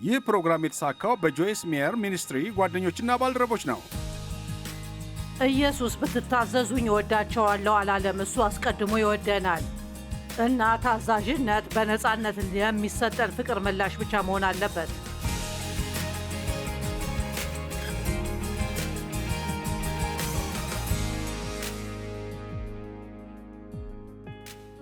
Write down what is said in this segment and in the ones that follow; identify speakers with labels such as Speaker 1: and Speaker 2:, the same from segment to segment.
Speaker 1: ይህ ፕሮግራም የተሳካው በጆይስ ሜየር ሚኒስትሪ ጓደኞችና ባልደረቦች ነው።
Speaker 2: ኢየሱስ ብትታዘዙኝ እወዳቸዋለሁ አላለም። እሱ አስቀድሞ ይወደናል እና ታዛዥነት በነፃነት የሚሰጠን ፍቅር ምላሽ ብቻ መሆን አለበት።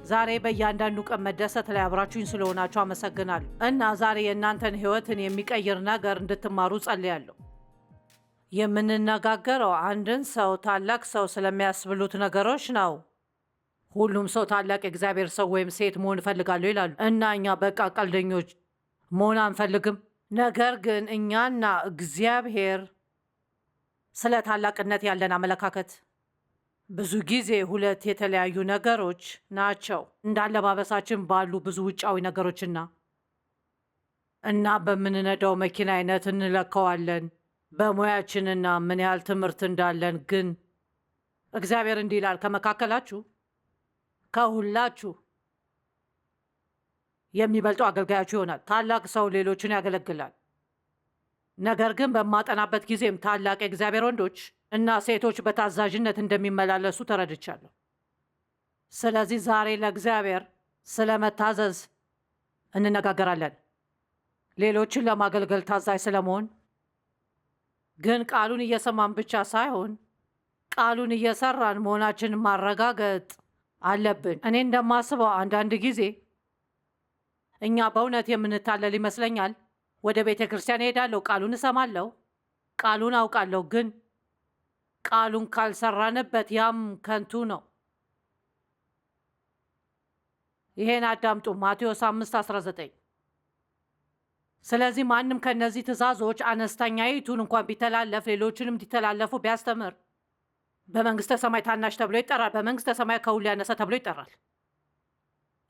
Speaker 2: ዛሬ በእያንዳንዱ ቀን መደሰት ላይ አብራችሁኝ ስለሆናችሁ አመሰግናለሁ እና ዛሬ የእናንተን ሕይወትን የሚቀይር ነገር እንድትማሩ ጸልያለሁ። የምንነጋገረው አንድን ሰው ታላቅ ሰው ስለሚያስብሉት ነገሮች ነው። ሁሉም ሰው ታላቅ የእግዚአብሔር ሰው ወይም ሴት መሆን እፈልጋለሁ ይላሉ እና እኛ በቃ ቀልደኞች መሆን አንፈልግም። ነገር ግን እኛና እግዚአብሔር ስለ ታላቅነት ያለን አመለካከት ብዙ ጊዜ ሁለት የተለያዩ ነገሮች ናቸው። እንደ አለባበሳችን ባሉ ብዙ ውጫዊ ነገሮችና በምንነዳው መኪና አይነት እንለካዋለን። በሙያችንና ምን ያህል ትምህርት እንዳለን ግን እግዚአብሔር እንዲህ ይላል፣ ከመካከላችሁ ከሁላችሁ የሚበልጠው አገልጋያችሁ ይሆናል። ታላቅ ሰው ሌሎችን ያገለግላል። ነገር ግን በማጠናበት ጊዜም ታላቅ የእግዚአብሔር ወንዶች እና ሴቶች በታዛዥነት እንደሚመላለሱ ተረድቻለሁ። ስለዚህ ዛሬ ለእግዚአብሔር ስለ መታዘዝ እንነጋገራለን። ሌሎችን ለማገልገል ታዛዥ ስለመሆን ግን ቃሉን እየሰማን ብቻ ሳይሆን ቃሉን እየሰራን መሆናችንን ማረጋገጥ አለብን። እኔ እንደማስበው አንዳንድ ጊዜ እኛ በእውነት የምንታለል ይመስለኛል። ወደ ቤተ ክርስቲያን እሄዳለሁ፣ ቃሉን እሰማለሁ፣ ቃሉን አውቃለሁ፣ ግን ቃሉን ካልሰራንበት ያም ከንቱ ነው። ይሄን አዳምጡ። ማቴዎስ 5:19 ስለዚህ ማንም ከእነዚህ ትእዛዞች አነስተኛይቱን እንኳን ቢተላለፍ ሌሎችንም እንዲተላለፉ ቢያስተምር በመንግስተ ሰማይ ታናሽ ተብሎ ይጠራል፣ በመንግስተ ሰማይ ከሁሉ ያነሰ ተብሎ ይጠራል።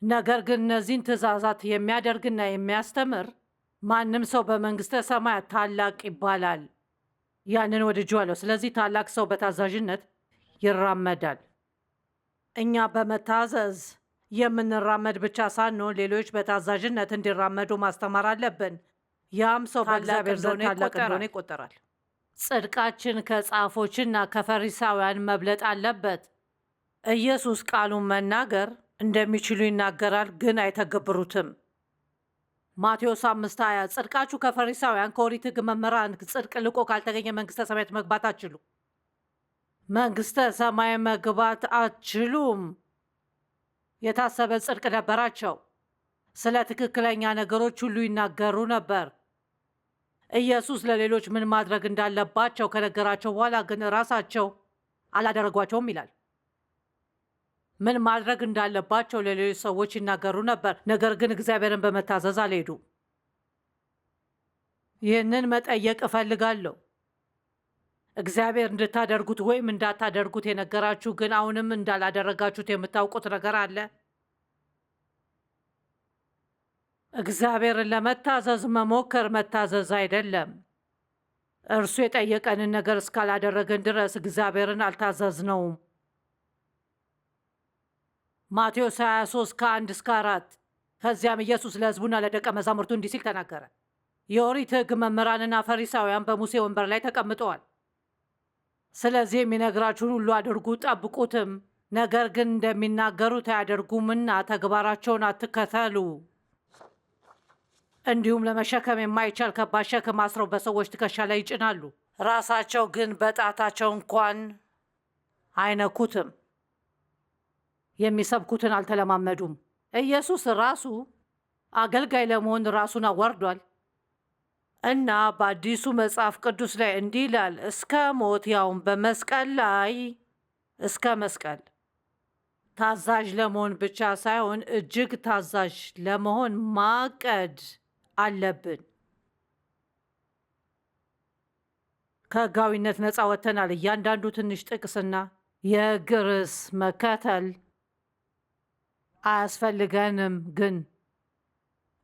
Speaker 2: ነገር ግን እነዚህን ትእዛዛት የሚያደርግና የሚያስተምር ማንም ሰው በመንግስተ ሰማይ ታላቅ ይባላል። ያንን ወድጄዋለሁ። ስለዚህ ታላቅ ሰው በታዛዥነት ይራመዳል። እኛ በመታዘዝ የምንራመድ ብቻ ሳንሆን ሌሎች በታዛዥነት እንዲራመዱ ማስተማር አለብን። ያም ሰው በእግዚአብሔር ዘንድ ታላቅ እንደሆነ ይቆጠራል። ጽድቃችን ከጻፎችና ከፈሪሳውያን መብለጥ አለበት። ኢየሱስ ቃሉን መናገር እንደሚችሉ ይናገራል፣ ግን አይተገብሩትም። ማቴዎስ 5:20 ጽድቃችሁ ከፈሪሳውያን ከኦሪት ሕግ መምህራን ጽድቅ ልቆ ካልተገኘ መንግስተ ሰማያት መግባት አትችሉ። መንግስተ ሰማይ መግባት አትችሉም። የታሰበ ጽድቅ ነበራቸው። ስለ ትክክለኛ ነገሮች ሁሉ ይናገሩ ነበር። ኢየሱስ ለሌሎች ምን ማድረግ እንዳለባቸው ከነገራቸው በኋላ ግን ራሳቸው አላደረጓቸውም ይላል። ምን ማድረግ እንዳለባቸው ለሌሎች ሰዎች ይናገሩ ነበር፣ ነገር ግን እግዚአብሔርን በመታዘዝ አልሄዱም። ይህንን መጠየቅ እፈልጋለሁ። እግዚአብሔር እንድታደርጉት ወይም እንዳታደርጉት የነገራችሁ ግን አሁንም እንዳላደረጋችሁት የምታውቁት ነገር አለ? እግዚአብሔርን ለመታዘዝ መሞከር መታዘዝ አይደለም። እርሱ የጠየቀንን ነገር እስካላደረግን ድረስ እግዚአብሔርን አልታዘዝነውም። ማቴዎስ 23 ከ1-4 ከዚያም ኢየሱስ ለሕዝቡና ለደቀ መዛሙርቱ እንዲህ ሲል ተናገረ። የኦሪት ሕግ መምህራንና ፈሪሳውያን በሙሴ ወንበር ላይ ተቀምጠዋል። ስለዚህ የሚነግራችሁን ሁሉ አድርጉ፣ ጠብቁትም። ነገር ግን እንደሚናገሩት አያደርጉምና ተግባራቸውን አትከተሉ። እንዲሁም ለመሸከም የማይቻል ከባድ ሸክም አስረው በሰዎች ትከሻ ላይ ይጭናሉ፣ ራሳቸው ግን በጣታቸው እንኳን አይነኩትም። የሚሰብኩትን አልተለማመዱም። ኢየሱስ ራሱ አገልጋይ ለመሆን ራሱን አዋርዷል እና በአዲሱ መጽሐፍ ቅዱስ ላይ እንዲህ ይላል፣ እስከ ሞት ያውም በመስቀል ላይ እስከ መስቀል። ታዛዥ ለመሆን ብቻ ሳይሆን እጅግ ታዛዥ ለመሆን ማቀድ አለብን። ከሕጋዊነት ነፃ ወጥተናል። እያንዳንዱ ትንሽ ጥቅስና የሕግ ርዕስ መከተል አያስፈልገንም። ግን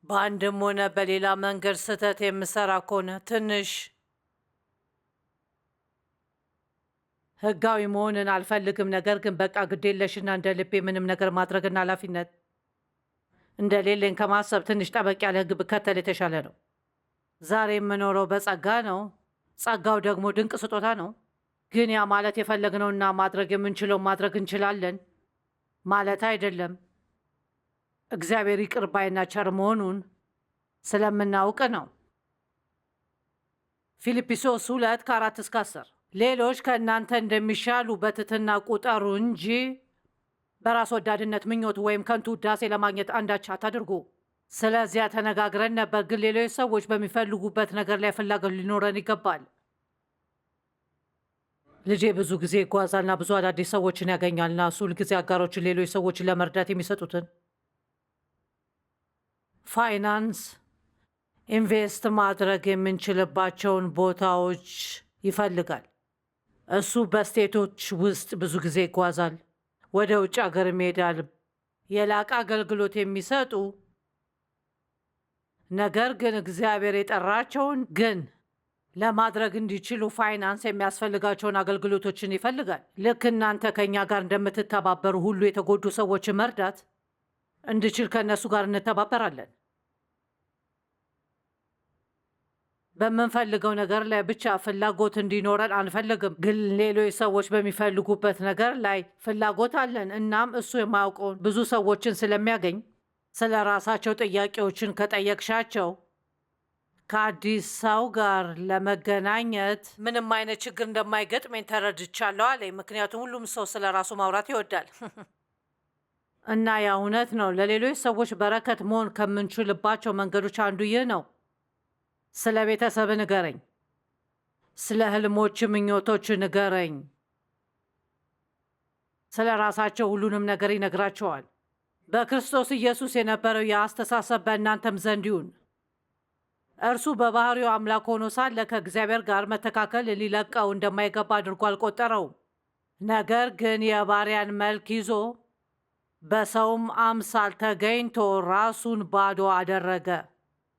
Speaker 2: በአንድም ሆነ በሌላ መንገድ ስህተት የምሰራ ከሆነ ትንሽ ሕጋዊ መሆንን አልፈልግም። ነገር ግን በቃ ግዴለሽና እንደ ልቤ ምንም ነገር ማድረግና ኃላፊነት እንደሌለኝ ከማሰብ ትንሽ ጠበቅ ያለ ሕግ ብከተል የተሻለ ነው። ዛሬ የምኖረው በጸጋ ነው። ጸጋው ደግሞ ድንቅ ስጦታ ነው። ግን ያ ማለት የፈለግነውና ማድረግ የምንችለው ማድረግ እንችላለን ማለት አይደለም። እግዚአብሔር ይቅር ባይና ቸር መሆኑን ስለምናውቅ ነው። ፊልጵስዩስ 2:4-10 ሌሎች ከእናንተ እንደሚሻሉ በትሕትና ቁጠሩ እንጂ በራስ ወዳድነት ምኞት ወይም ከንቱ ውዳሴ ለማግኘት አንዳች አታድርጉ። ስለዚያ ተነጋግረን ነበር፣ ግን ሌሎች ሰዎች በሚፈልጉበት ነገር ላይ ፍላጎት ሊኖረን ይገባል። ልጄ ብዙ ጊዜ ይጓዛልና ብዙ አዳዲስ ሰዎችን ያገኛልና እሱ ሁልጊዜ አጋሮችን ሌሎች ሰዎችን ለመርዳት የሚሰጡትን ፋይናንስ ኢንቨስት ማድረግ የምንችልባቸውን ቦታዎች ይፈልጋል። እሱ በስቴቶች ውስጥ ብዙ ጊዜ ይጓዛል፣ ወደ ውጭ ሀገር ይሄዳል። የላቀ አገልግሎት የሚሰጡ ነገር ግን እግዚአብሔር የጠራቸውን ግን ለማድረግ እንዲችሉ ፋይናንስ የሚያስፈልጋቸውን አገልግሎቶችን ይፈልጋል። ልክ እናንተ ከእኛ ጋር እንደምትተባበሩ ሁሉ የተጎዱ ሰዎችን መርዳት እንድችል ከእነሱ ጋር እንተባበራለን። በምንፈልገው ነገር ላይ ብቻ ፍላጎት እንዲኖረን አንፈልግም፣ ግን ሌሎች ሰዎች በሚፈልጉበት ነገር ላይ ፍላጎት አለን። እናም እሱ የማያውቀውን ብዙ ሰዎችን ስለሚያገኝ ስለ ራሳቸው ጥያቄዎችን ከጠየቅሻቸው ከአዲስ ሰው ጋር ለመገናኘት ምንም አይነት ችግር እንደማይገጥመኝ ተረድቻለሁ አለኝ። ምክንያቱም ሁሉም ሰው ስለ ራሱ ማውራት ይወዳል። እና ያ እውነት ነው። ለሌሎች ሰዎች በረከት መሆን ከምንችልባቸው መንገዶች አንዱ ይህ ነው። ስለ ቤተሰብ ንገረኝ፣ ስለ ህልሞች፣ ምኞቶች ንገረኝ። ስለ ራሳቸው ሁሉንም ነገር ይነግራቸዋል። በክርስቶስ ኢየሱስ የነበረው የአስተሳሰብ በእናንተም ዘንድ ይሁን። እርሱ በባህሪው አምላክ ሆኖ ሳለ ከእግዚአብሔር ጋር መተካከል ሊለቀው እንደማይገባ አድርጎ አልቆጠረውም። ነገር ግን የባሪያን መልክ ይዞ በሰውም አምሳል ተገኝቶ ራሱን ባዶ አደረገ።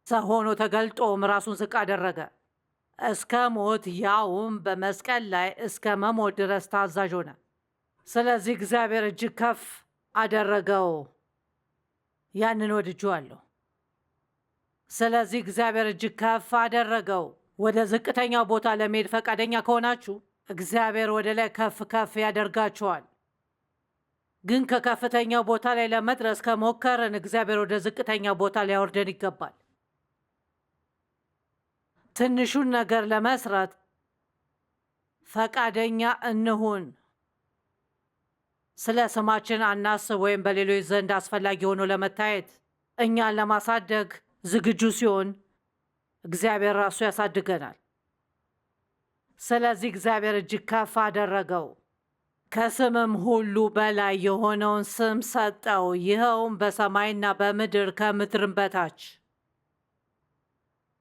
Speaker 2: ሰው ሆኖ ተገልጦም ራሱን ዝቅ አደረገ እስከ ሞት፣ ያውም በመስቀል ላይ እስከ መሞት ድረስ ታዛዥ ሆነ። ስለዚህ እግዚአብሔር እጅግ ከፍ አደረገው። ያንን ወድጄዋለሁ። ስለዚህ እግዚአብሔር እጅግ ከፍ አደረገው። ወደ ዝቅተኛው ቦታ ለመሄድ ፈቃደኛ ከሆናችሁ እግዚአብሔር ወደ ላይ ከፍ ከፍ ያደርጋችኋል። ግን ከከፍተኛው ቦታ ላይ ለመድረስ ከሞከርን እግዚአብሔር ወደ ዝቅተኛው ቦታ ሊያወርደን ይገባል። ትንሹን ነገር ለመስራት ፈቃደኛ እንሁን። ስለ ስማችን አናስብ ወይም በሌሎች ዘንድ አስፈላጊ ሆኖ ለመታየት። እኛን ለማሳደግ ዝግጁ ሲሆን እግዚአብሔር ራሱ ያሳድገናል። ስለዚህ እግዚአብሔር እጅግ ከፍ አደረገው፣ ከስምም ሁሉ በላይ የሆነውን ስም ሰጠው፣ ይኸውም በሰማይና በምድር ከምድርም በታች።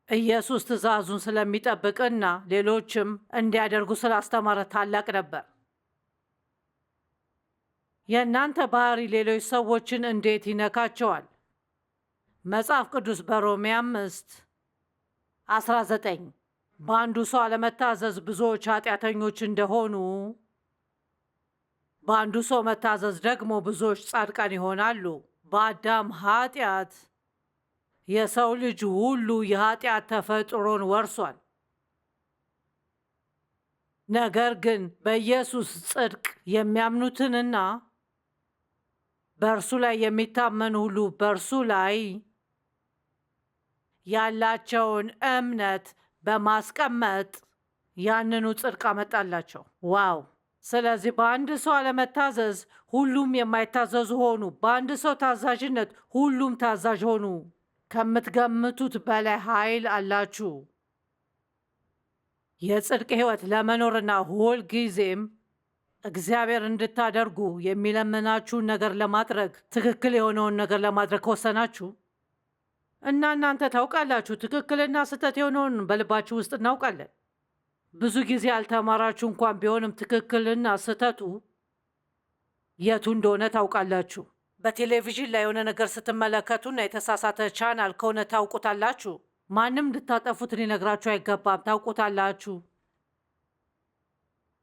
Speaker 2: ኢየሱስ ትእዛዙን ስለሚጠብቅና ሌሎችም እንዲያደርጉ ስላስተማረ ታላቅ ነበር። የእናንተ ባህሪ ሌሎች ሰዎችን እንዴት ይነካቸዋል? መጽሐፍ ቅዱስ በሮሜ 5:19 በአንዱ ሰው አለመታዘዝ ብዙዎች ኃጢአተኞች እንደሆኑ በአንዱ ሰው መታዘዝ ደግሞ ብዙዎች ጻድቃን ይሆናሉ። በአዳም ኃጢአት የሰው ልጅ ሁሉ የኃጢአት ተፈጥሮን ወርሷል። ነገር ግን በኢየሱስ ጽድቅ የሚያምኑትንና በእርሱ ላይ የሚታመኑ ሁሉ በእርሱ ላይ ያላቸውን እምነት በማስቀመጥ ያንኑ ጽድቅ አመጣላቸው። ዋው! ስለዚህ በአንድ ሰው አለመታዘዝ ሁሉም የማይታዘዙ ሆኑ። በአንድ ሰው ታዛዥነት ሁሉም ታዛዥ ሆኑ። ከምትገምቱት በላይ ኃይል አላችሁ። የጽድቅ ሕይወት ለመኖርና ሁል ጊዜም እግዚአብሔር እንድታደርጉ የሚለምናችሁን ነገር ለማድረግ ትክክል የሆነውን ነገር ለማድረግ ከወሰናችሁ እና እናንተ ታውቃላችሁ፣ ትክክልና ስህተት የሆነውን በልባችሁ ውስጥ እናውቃለን። ብዙ ጊዜ አልተማራችሁ እንኳን ቢሆንም ትክክልና ስህተቱ የቱ እንደሆነ ታውቃላችሁ። በቴሌቪዥን ላይ የሆነ ነገር ስትመለከቱና የተሳሳተ ቻናል ከሆነ ታውቁታላችሁ። ማንም እንድታጠፉት ሊነግራችሁ አይገባም፣ ታውቁታላችሁ።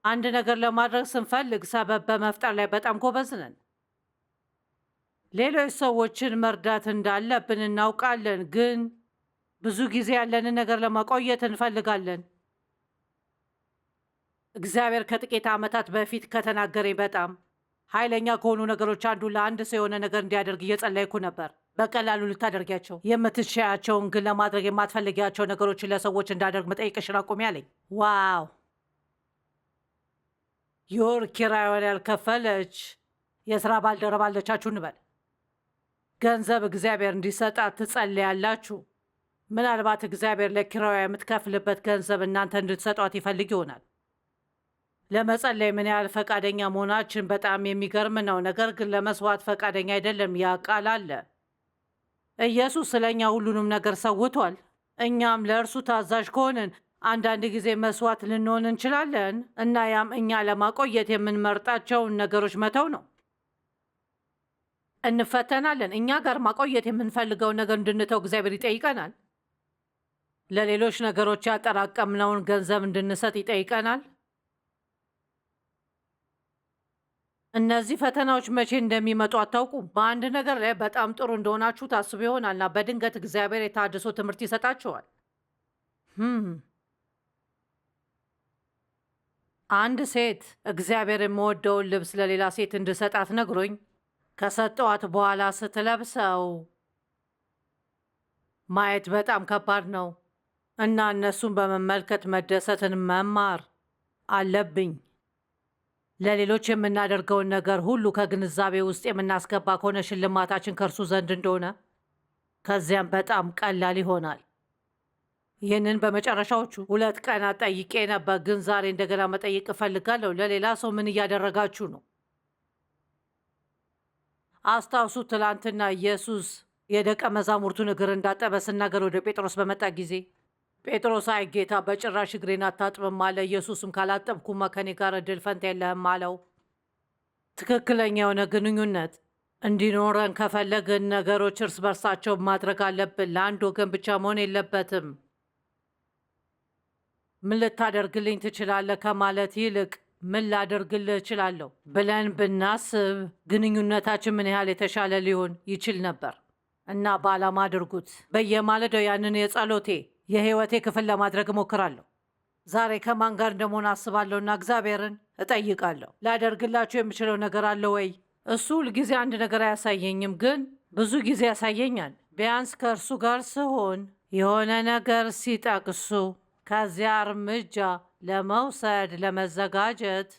Speaker 2: አንድ ነገር ለማድረግ ስንፈልግ ሰበብ በመፍጠር ላይ በጣም ጎበዝ ነን። ሌሎች ሰዎችን መርዳት እንዳለብን እናውቃለን፣ ግን ብዙ ጊዜ ያለንን ነገር ለማቆየት እንፈልጋለን። እግዚአብሔር ከጥቂት ዓመታት በፊት ከተናገረኝ በጣም ኃይለኛ ከሆኑ ነገሮች አንዱ ለአንድ ሰው የሆነ ነገር እንዲያደርግ እየጸለይኩ ነበር። በቀላሉ ልታደርጊያቸው የምትችያቸውን ግን ለማድረግ የማትፈልጊያቸው ነገሮችን ለሰዎች እንዳደርግ መጠየቅሽን አቁሚ አለኝ። ዋው! የወር ኪራዩን ያልከፈለች የሥራ ባልደረባ አለቻችሁ እንበል። ገንዘብ እግዚአብሔር እንዲሰጣት ትጸልያላችሁ። ምናልባት እግዚአብሔር ለኪራዩ የምትከፍልበት ገንዘብ እናንተ እንድትሰጧት ይፈልግ ይሆናል። ለመጸለይ ምን ያህል ፈቃደኛ መሆናችን በጣም የሚገርም ነው። ነገር ግን ለመስዋዕት ፈቃደኛ አይደለም። ያ ቃል አለ። ኢየሱስ ስለ እኛ ሁሉንም ነገር ሰውቷል። እኛም ለእርሱ ታዛዥ ከሆንን አንዳንድ ጊዜ መስዋዕት ልንሆን እንችላለን እና ያም እኛ ለማቆየት የምንመርጣቸውን ነገሮች መተው ነው። እንፈተናለን። እኛ ጋር ማቆየት የምንፈልገውን ነገር እንድንተው እግዚአብሔር ይጠይቀናል። ለሌሎች ነገሮች ያጠራቀምነውን ገንዘብ እንድንሰጥ ይጠይቀናል። እነዚህ ፈተናዎች መቼ እንደሚመጡ አታውቁም። በአንድ ነገር ላይ በጣም ጥሩ እንደሆናችሁ ታስቡ ይሆናልና በድንገት እግዚአብሔር የታድሶ ትምህርት ይሰጣችኋል። አንድ ሴት እግዚአብሔር የምወደውን ልብስ ለሌላ ሴት እንድሰጣት ነግሮኝ ከሰጠዋት በኋላ ስትለብሰው ማየት በጣም ከባድ ነው እና እነሱን በመመልከት መደሰትን መማር አለብኝ። ለሌሎች የምናደርገውን ነገር ሁሉ ከግንዛቤ ውስጥ የምናስገባ ከሆነ ሽልማታችን ከእርሱ ዘንድ እንደሆነ ከዚያም በጣም ቀላል ይሆናል። ይህንን በመጨረሻዎቹ 2 ቀናት ጠይቄ ነበር፣ ግን ዛሬ እንደገና መጠየቅ እፈልጋለሁ። ለሌላ ሰው ምን እያደረጋችሁ ነው? አስታውሱ፣ ትላንትና ኢየሱስ የደቀ መዛሙርቱን እግር እንዳጠበ ስናገር ወደ ጴጥሮስ በመጣ ጊዜ ጴጥሮስ አይ ጌታ፣ በጭራሽ እግሬን አታጥብም አለ። ኢየሱስም ካላጠብኩማ ከኔ ጋር እድል ፈንታ የለህም አለው። ትክክለኛ የሆነ ግንኙነት እንዲኖረን ከፈለግን ነገሮች እርስ በርሳቸው ማድረግ አለብን። ለአንድ ወገን ብቻ መሆን የለበትም። ምን ልታደርግልኝ ትችላለህ ከማለት ይልቅ ምን ላደርግልህ እችላለሁ ብለን ብናስብ ግንኙነታችን ምን ያህል የተሻለ ሊሆን ይችል ነበር። እና በዓላማ አድርጉት። በየማለዳው ያንን የጸሎቴ የህይወቴ ክፍል ለማድረግ እሞክራለሁ። ዛሬ ከማን ጋር እንደመሆን አስባለሁና እግዚአብሔርን እጠይቃለሁ። ላደርግላችሁ የምችለው ነገር አለ ወይ? እሱ ሁልጊዜ አንድ ነገር አያሳየኝም፣ ግን ብዙ ጊዜ ያሳየኛል። ቢያንስ ከእርሱ ጋር ስሆን የሆነ ነገር ሲጠቅሱ ከዚያ እርምጃ ለመውሰድ ለመዘጋጀት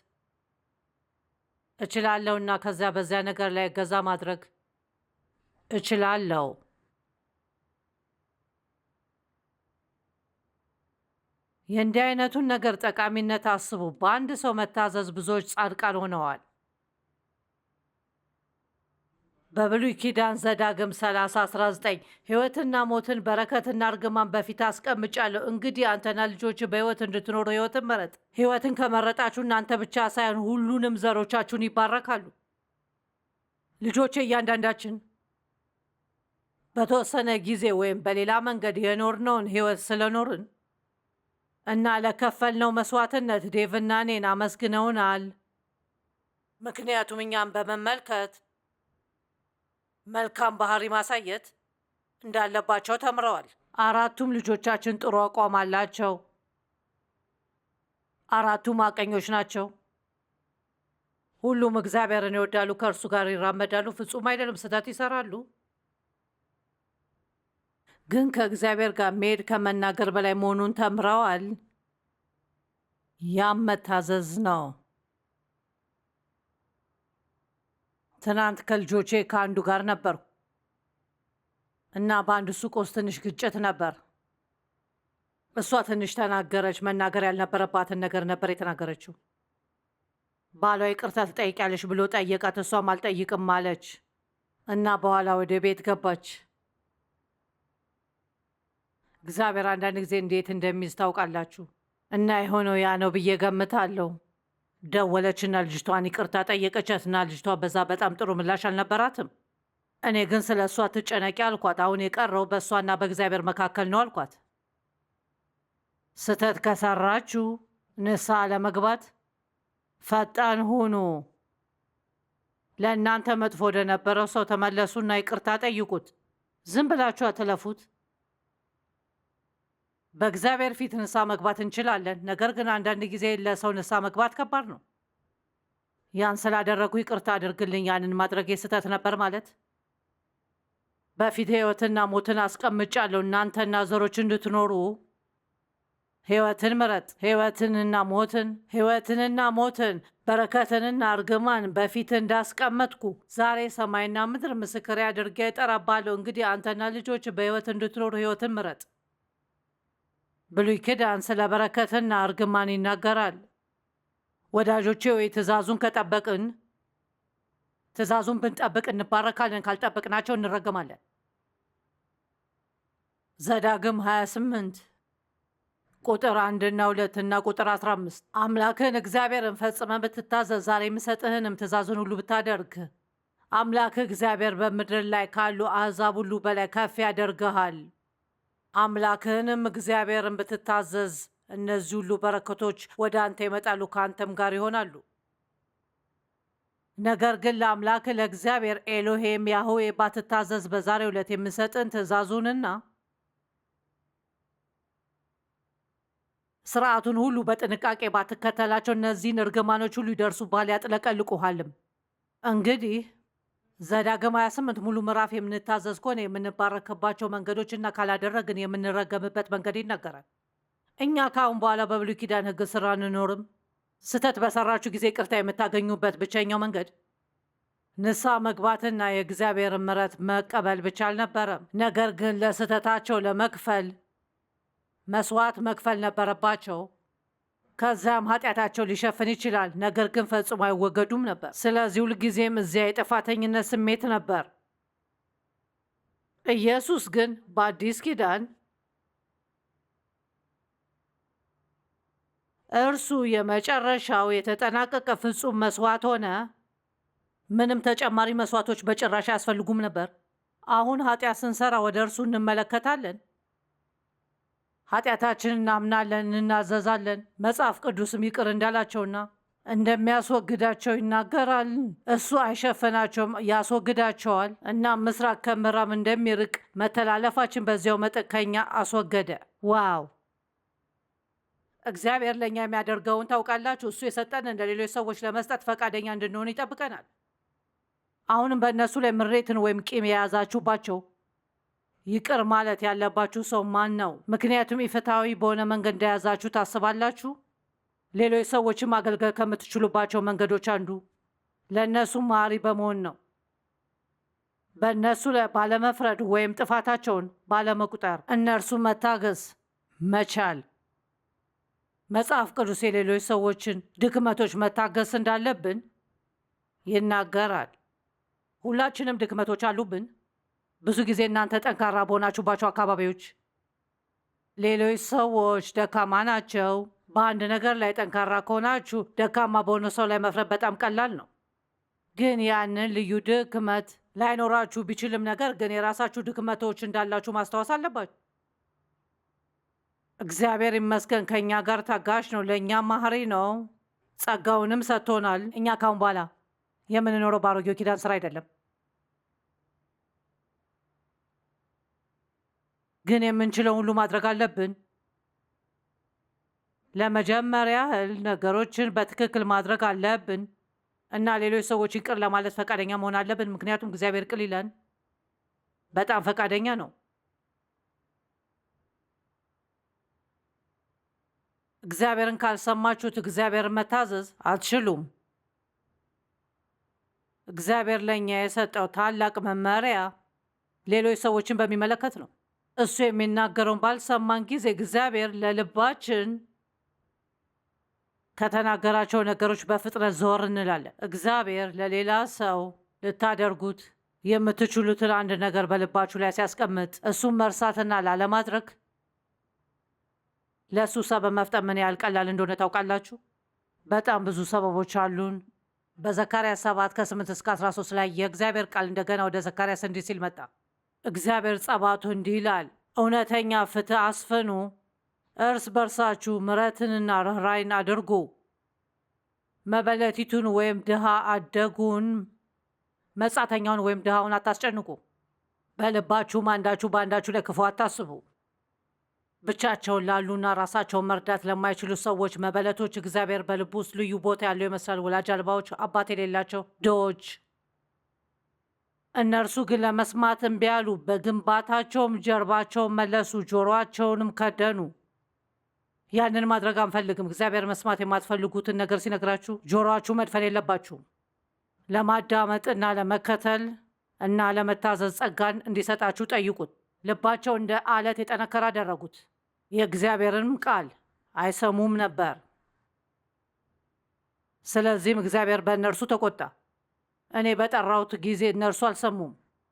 Speaker 2: እችላለሁና ከዚያ በዚያ ነገር ላይ እገዛ ማድረግ እችላለሁ። የእንዲህ አይነቱን ነገር ጠቃሚነት አስቡ። በአንድ ሰው መታዘዝ ብዙዎች ጻድቃን ሆነዋል። በብሉይ ኪዳን ዘዳግም 30:19 ሕይወትና ሞትን በረከትና እርግማን በፊት አስቀምጫለሁ። እንግዲህ አንተና ልጆች በሕይወት እንድትኖሩ ሕይወትን ምረጥ። ሕይወትን ከመረጣችሁ እናንተ ብቻ ሳይሆን ሁሉንም ዘሮቻችሁን ይባረካሉ። ልጆቼ፣ እያንዳንዳችን በተወሰነ ጊዜ ወይም በሌላ መንገድ የኖርነውን ሕይወት ስለኖርን እና ለከፈልነው መስዋዕትነት ዴቭና እኔን አመስግነውናል። ምክንያቱም እኛም በመመልከት መልካም ባህሪ ማሳየት እንዳለባቸው ተምረዋል። 4ቱም ልጆቻችን ጥሩ አቋም አላቸው። 4ቱም ሐቀኞች ናቸው። ሁሉም እግዚአብሔርን ይወዳሉ፣ ከእርሱ ጋር ይራመዳሉ። ፍጹም አይደለም፣ ስህተት ይሰራሉ። ግን ከእግዚአብሔር ጋር መሄድ ከመናገር በላይ መሆኑን ተምረዋል። ያም መታዘዝ ነው። ትናንት ከልጆቼ ከአንዱ ጋር ነበርኩ እና በአንድ ሱቅ ውስጥ ትንሽ ግጭት ነበር። እሷ ትንሽ ተናገረች። መናገር ያልነበረባትን ነገር ነበር የተናገረችው። ባሏ ይቅርታ ትጠይቂያለሽ ብሎ ጠየቃት። እሷም አልጠይቅም አለች እና በኋላ ወደ ቤት ገባች። እግዚአብሔር አንዳንድ ጊዜ እንዴት እንደሚይዝ ታውቃላችሁ። እና የሆነው ያ ነው ብዬ ገምታለሁ። ደወለችና ልጅቷን ይቅርታ ጠየቀቻትና ልጅቷ በዛ በጣም ጥሩ ምላሽ አልነበራትም። እኔ ግን ስለ እሷ ትጨነቂ አልኳት። አሁን የቀረው በእሷና በእግዚአብሔር መካከል ነው አልኳት። ስህተት ከሰራችሁ ንስሐ ለመግባት ፈጣን ሁኑ። ለእናንተ መጥፎ ወደ ነበረው ሰው ተመለሱና ይቅርታ ጠይቁት። ዝም ብላችሁ አትለፉት። በእግዚአብሔር ፊት ንስሐ መግባት እንችላለን። ነገር ግን አንዳንድ ጊዜ ለሰው ንስሐ መግባት ከባድ ነው። ያን ስላደረጉ ይቅርታ አድርግልኝ፣ ያንን ማድረግ ስህተት ነበር ማለት። በፊት ሕይወትና ሞትን አስቀምጫለሁ። እናንተና ዘሮች እንድትኖሩ ሕይወትን ምረጥ። ሕይወትንና ሞትን፣ በረከትንና እርግማን በፊት እንዳስቀመጥኩ ዛሬ ሰማይና ምድር ምስክሬ አድርጌ እጠራብሃለሁ። እንግዲህ አንተና ልጆች በሕይወት እንድትኖሩ ሕይወትን ምረጥ። ብሉይ ኪዳን ስለ በረከትና እርግማን ይናገራል። ወዳጆቼ ወይ ትእዛዙን ብንጠብቅ እንባረካለን፣ ካልጠበቅናቸው እንረገማለን። ዘዳግም 28 ቁጥር 1 እና 2 ቁጥር 15 አምላክህን እግዚአብሔርን ፈጽመን ብትታዘዝ ዛሬ የምሰጥህንም ትእዛዙን ሁሉ ብታደርግ አምላክህ እግዚአብሔር በምድር ላይ ካሉ አሕዛብ ሁሉ በላይ ከፍ ያደርግሃል። አምላክህንም እግዚአብሔርን ብትታዘዝ እነዚህ ሁሉ በረከቶች ወደ አንተ ይመጣሉ፣ ከአንተም ጋር ይሆናሉ። ነገር ግን ለአምላክህ ለእግዚአብሔር ኤሎሄም ያህዌ ባትታዘዝ በዛሬው ዕለት የምሰጥን ትእዛዙንና ስርዓቱን ሁሉ በጥንቃቄ ባትከተላቸው እነዚህን እርግማኖች ሁሉ ይደርሱብሃል፣ ያጥለቀልቁሃልም። እንግዲህ ዘዳግም 28 ሙሉ ምዕራፍ የምንታዘዝ ከሆነ የምንባረክባቸው መንገዶችና ካላደረግን የምንረገምበት መንገድ ይናገራል። እኛ ከአሁን በኋላ በብሉይ ኪዳን ሕግ ስራ አንኖርም። ስህተት በሰራችሁ ጊዜ ቅርታ የምታገኙበት ብቸኛው መንገድ ንስሐ መግባትና የእግዚአብሔርን ምሕረት መቀበል ብቻ አልነበረም። ነገር ግን ለስህተታቸው ለመክፈል መስዋዕት መክፈል ነበረባቸው። ከዚያም ኃጢአታቸው ሊሸፍን ይችላል፣ ነገር ግን ፈጽሞ አይወገዱም ነበር። ስለዚህ ሁልጊዜም እዚያ የጥፋተኝነት ስሜት ነበር። ኢየሱስ ግን በአዲስ ኪዳን እርሱ የመጨረሻው የተጠናቀቀ ፍጹም መስዋዕት ሆነ። ምንም ተጨማሪ መስዋዕቶች በጭራሽ አያስፈልጉም ነበር። አሁን ኃጢአት ስንሰራ ወደ እርሱ እንመለከታለን፣ ኃጢአታችንን እናምናለን፣ እናዘዛለን። መጽሐፍ ቅዱስም ይቅር እንዳላቸውና እንደሚያስወግዳቸው ይናገራል። እሱ አይሸፈናቸውም፣ ያስወግዳቸዋል። እና ምስራቅ ከምዕራብ እንደሚርቅ መተላለፋችን በዚያው መጠን ከኛ አስወገደ። ዋው! እግዚአብሔር ለእኛ የሚያደርገውን ታውቃላችሁ። እሱ የሰጠንን ለሌሎች ሰዎች ለመስጠት ፈቃደኛ እንድንሆን ይጠብቀናል። አሁንም በእነሱ ላይ ምሬትን ወይም ቂም የያዛችሁባቸው ይቅር ማለት ያለባችሁ ሰው ማን ነው? ምክንያቱም ኢፍትሐዊ በሆነ መንገድ እንደያዛችሁ ታስባላችሁ። ሌሎች ሰዎችን ማገልገል ከምትችሉባቸው መንገዶች አንዱ ለእነሱ መሐሪ በመሆን ነው። በእነሱ ላይ ባለመፍረድ ወይም ጥፋታቸውን ባለመቁጠር እነርሱ መታገስ መቻል። መጽሐፍ ቅዱስ የሌሎች ሰዎችን ድክመቶች መታገስ እንዳለብን ይናገራል። ሁላችንም ድክመቶች አሉብን። ብዙ ጊዜ እናንተ ጠንካራ በሆናችሁባቸው አካባቢዎች ሌሎች ሰዎች ደካማ ናቸው። በአንድ ነገር ላይ ጠንካራ ከሆናችሁ ደካማ በሆነ ሰው ላይ መፍረድ በጣም ቀላል ነው። ግን ያንን ልዩ ድክመት ላይኖራችሁ ቢችልም ነገር ግን የራሳችሁ ድክመቶች እንዳላችሁ ማስታወስ አለባችሁ። እግዚአብሔር ይመስገን ከእኛ ጋር ታጋሽ ነው፣ ለእኛም ማህሪ ነው፣ ጸጋውንም ሰጥቶናል። እኛ ካሁን በኋላ የምንኖረው በአሮጌው ኪዳን ስራ አይደለም። ግን የምንችለው ሁሉ ማድረግ አለብን። ለመጀመሪያ ያህል ነገሮችን በትክክል ማድረግ አለብን እና ሌሎች ሰዎች ይቅር ለማለት ፈቃደኛ መሆን አለብን። ምክንያቱም እግዚአብሔር ቅል ይለን በጣም ፈቃደኛ ነው። እግዚአብሔርን ካልሰማችሁት እግዚአብሔርን መታዘዝ አትችሉም። እግዚአብሔር ለእኛ የሰጠው ታላቅ መመሪያ ሌሎች ሰዎችን በሚመለከት ነው። እሱ የሚናገረውን ባልሰማን ጊዜ እግዚአብሔር ለልባችን ከተናገራቸው ነገሮች በፍጥነት ዘወር እንላለን። እግዚአብሔር ለሌላ ሰው ልታደርጉት የምትችሉትን አንድ ነገር በልባችሁ ላይ ሲያስቀምጥ እሱም መርሳትና ላለማድረግ ለእሱ ሰበብ መፍጠር ምን ያህል ቀላል እንደሆነ ታውቃላችሁ? በጣም ብዙ ሰበቦች አሉን። በዘካርያስ 7 ከ8 እስከ 13 ላይ የእግዚአብሔር ቃል እንደገና ወደ ዘካርያስ እንዲህ ሲል መጣ። እግዚአብሔር ጸባቱ እንዲህ ይላል፣ እውነተኛ ፍትህ አስፍኑ፣ እርስ በርሳችሁ ምሕረትንና ርኅራኄን አድርጉ። መበለቲቱን ወይም ድሃ አደጉን፣ መጻተኛውን ወይም ድሃውን አታስጨንቁ። በልባችሁም አንዳችሁ በአንዳችሁ ላይ ክፉ አታስቡ። ብቻቸውን ላሉና ራሳቸውን መርዳት ለማይችሉ ሰዎች፣ መበለቶች፣ እግዚአብሔር በልቡ ውስጥ ልዩ ቦታ ያለው ይመስላል። ወላጅ አልባዎች፣ አባት የሌላቸው ድሆች። እነርሱ ግን ለመስማት እምቢ አሉ። በግንባታቸውም ጀርባቸውን መለሱ፣ ጆሮአቸውንም ከደኑ። ያንን ማድረግ አንፈልግም። እግዚአብሔር መስማት የማትፈልጉትን ነገር ሲነግራችሁ ጆሮአችሁ መድፈን የለባችሁም። ለማዳመጥና ለመከተል እና ለመታዘዝ ጸጋን እንዲሰጣችሁ ጠይቁት። ልባቸው እንደ አለት የጠነከረ አደረጉት። የእግዚአብሔርንም ቃል አይሰሙም ነበር። ስለዚህም እግዚአብሔር በእነርሱ ተቆጣ። እኔ በጠራሁት ጊዜ እነርሱ አልሰሙም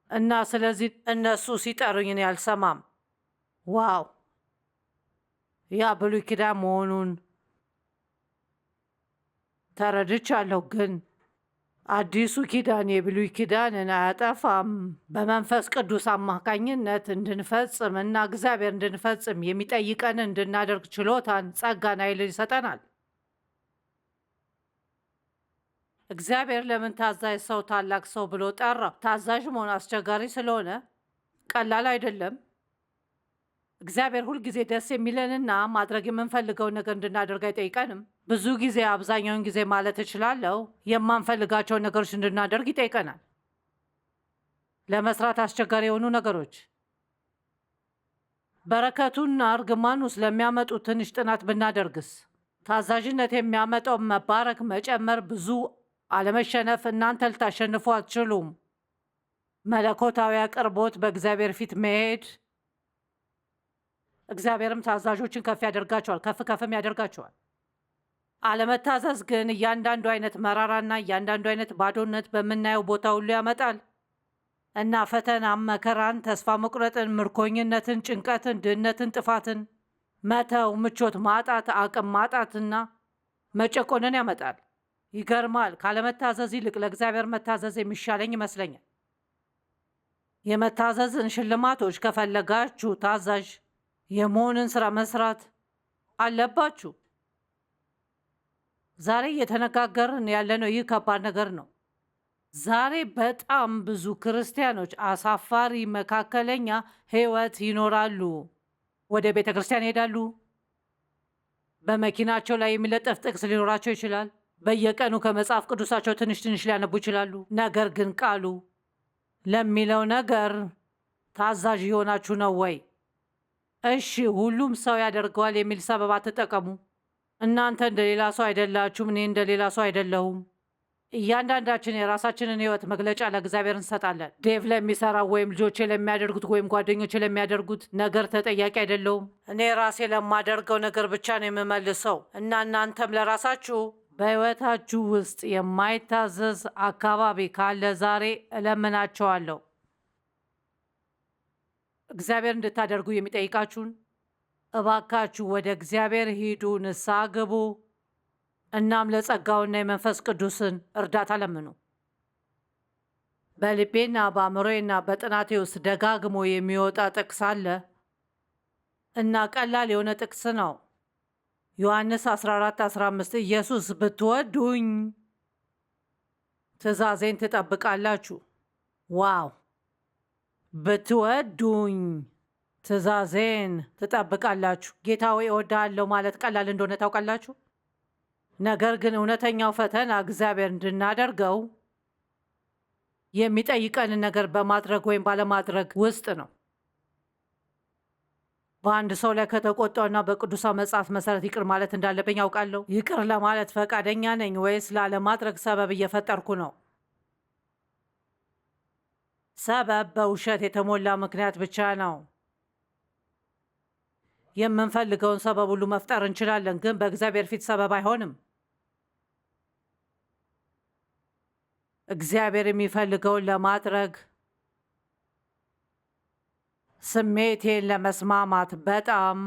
Speaker 2: እና ስለዚህ እነሱ ሲጠሩኝ እኔ አልሰማም። ዋው! ያ ብሉይ ኪዳን መሆኑን ተረድቻለሁ፣ ግን አዲሱ ኪዳን የብሉይ ኪዳንን አያጠፋም። በመንፈስ ቅዱስ አማካኝነት እንድንፈጽም እና እግዚአብሔር እንድንፈጽም የሚጠይቀን እንድናደርግ ችሎታን፣ ጸጋን፣ ኃይል ይሰጠናል። እግዚአብሔር ለምን ታዛዥ ሰው ታላቅ ሰው ብሎ ጠራው? ታዛዥ መሆን አስቸጋሪ ስለሆነ ቀላል አይደለም። እግዚአብሔር ሁልጊዜ ደስ የሚለንና ማድረግ የምንፈልገውን ነገር እንድናደርግ አይጠይቀንም። ብዙ ጊዜ፣ አብዛኛውን ጊዜ ማለት እችላለሁ፣ የማንፈልጋቸውን ነገሮች እንድናደርግ ይጠይቀናል። ለመስራት አስቸጋሪ የሆኑ ነገሮች። በረከቱና እርግማኑ ስለሚያመጡ ትንሽ ጥናት ብናደርግስ? ታዛዥነት የሚያመጣው መባረክ፣ መጨመር፣ ብዙ አለመሸነፍ። እናንተ ልታሸንፉ አትችሉም። መለኮታዊ አቅርቦት፣ በእግዚአብሔር ፊት መሄድ። እግዚአብሔርም ታዛዦችን ከፍ ያደርጋቸዋል፣ ከፍም ያደርጋቸዋል። አለመታዘዝ ግን እያንዳንዱ አይነት መራራና እያንዳንዱ አይነት ባዶነት በምናየው ቦታ ሁሉ ያመጣል እና ፈተናም፣ መከራን፣ ተስፋ መቁረጥን፣ ምርኮኝነትን፣ ጭንቀትን፣ ድህነትን፣ ጥፋትን፣ መተው፣ ምቾት ማጣት፣ አቅም ማጣትና መጨቆንን ያመጣል። ይገርማል። ካለመታዘዝ ይልቅ ለእግዚአብሔር መታዘዝ የሚሻለኝ ይመስለኛል። የመታዘዝን ሽልማቶች ከፈለጋችሁ ታዛዥ የመሆንን ስራ መስራት አለባችሁ። ዛሬ እየተነጋገርን ያለነው ይህ ከባድ ነገር ነው። ዛሬ በጣም ብዙ ክርስቲያኖች አሳፋሪ መካከለኛ ህይወት ይኖራሉ። ወደ ቤተ ክርስቲያን ይሄዳሉ። በመኪናቸው ላይ የሚለጠፍ ጥቅስ ሊኖራቸው ይችላል። በየቀኑ ከመጽሐፍ ቅዱሳቸው ትንሽ ትንሽ ሊያነቡ ይችላሉ። ነገር ግን ቃሉ ለሚለው ነገር ታዛዥ የሆናችሁ ነው ወይ? እሺ፣ ሁሉም ሰው ያደርገዋል የሚል ሰበብ አትጠቀሙ። እናንተ እንደ ሌላ ሰው አይደላችሁም። እኔ እንደ ሌላ ሰው አይደለሁም። እያንዳንዳችን የራሳችንን ህይወት መግለጫ ለእግዚአብሔር እንሰጣለን። ዴቭ ለሚሰራው ወይም ልጆቼ ለሚያደርጉት ወይም ጓደኞቼ ለሚያደርጉት ነገር ተጠያቂ አይደለሁም። እኔ ራሴ ለማደርገው ነገር ብቻ ነው የምመልሰው እና እናንተም ለራሳችሁ በህይወታችሁ ውስጥ የማይታዘዝ አካባቢ ካለ ዛሬ እለምናቸዋለሁ እግዚአብሔር እንድታደርጉ የሚጠይቃችሁን እባካችሁ ወደ እግዚአብሔር ሂዱ፣ ንስሐ ግቡ፣ እናም ለጸጋውና የመንፈስ ቅዱስን እርዳታ ለምኑ። በልቤና በአእምሮዬና በጥናቴ ውስጥ ደጋግሞ የሚወጣ ጥቅስ አለ እና ቀላል የሆነ ጥቅስ ነው። ዮሐንስ 14:15 ኢየሱስ ብትወዱኝ ትእዛዜን ትጠብቃላችሁ። ዋው! ብትወዱኝ ትእዛዜን ትጠብቃላችሁ። ጌታ ሆይ እወድሃለሁ ማለት ቀላል እንደሆነ ታውቃላችሁ። ነገር ግን እውነተኛው ፈተና እግዚአብሔር እንድናደርገው የሚጠይቀንን ነገር በማድረግ ወይም ባለማድረግ ውስጥ ነው። በአንድ ሰው ላይ ከተቆጣውና በቅዱሳን መጽሐፍ መሰረት ይቅር ማለት እንዳለብኝ ያውቃለሁ። ይቅር ለማለት ፈቃደኛ ነኝ ወይስ ላለማድረግ ሰበብ እየፈጠርኩ ነው? ሰበብ በውሸት የተሞላ ምክንያት ብቻ ነው። የምንፈልገውን ሰበብ ሁሉ መፍጠር እንችላለን፣ ግን በእግዚአብሔር ፊት ሰበብ አይሆንም። እግዚአብሔር የሚፈልገውን ለማድረግ ስሜቴን ለመስማማት በጣም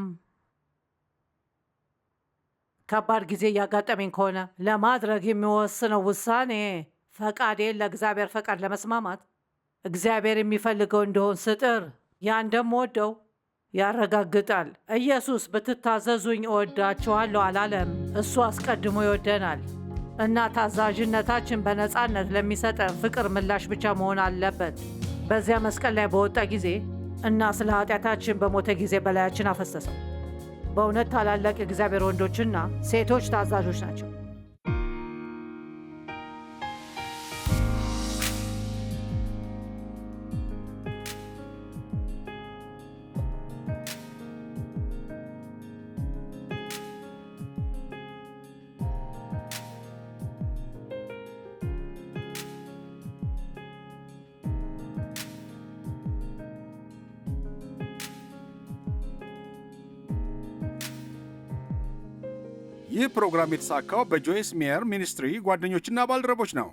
Speaker 2: ከባድ ጊዜ እያጋጠመኝ ከሆነ ለማድረግ የሚወስነው ውሳኔ ፈቃዴን ለእግዚአብሔር ፈቃድ ለመስማማት እግዚአብሔር የሚፈልገው እንደሆን ስጥር ያ እንደምወደው ያረጋግጣል። ኢየሱስ ብትታዘዙኝ እወዳችኋለሁ አላለም። እሱ አስቀድሞ ይወደናል እና ታዛዥነታችን በነፃነት ለሚሰጠን ፍቅር ምላሽ ብቻ መሆን አለበት። በዚያ መስቀል ላይ በወጣ ጊዜ እና ስለ ኃጢአታችን በሞተ ጊዜ በላያችን አፈሰሰው። በእውነት ታላላቅ የእግዚአብሔር ወንዶችና ሴቶች ታዛዦች ናቸው።
Speaker 1: ይህ ፕሮግራም የተሳካው በጆይስ ሜየር ሚኒስትሪ ጓደኞችና ባልደረቦች ነው።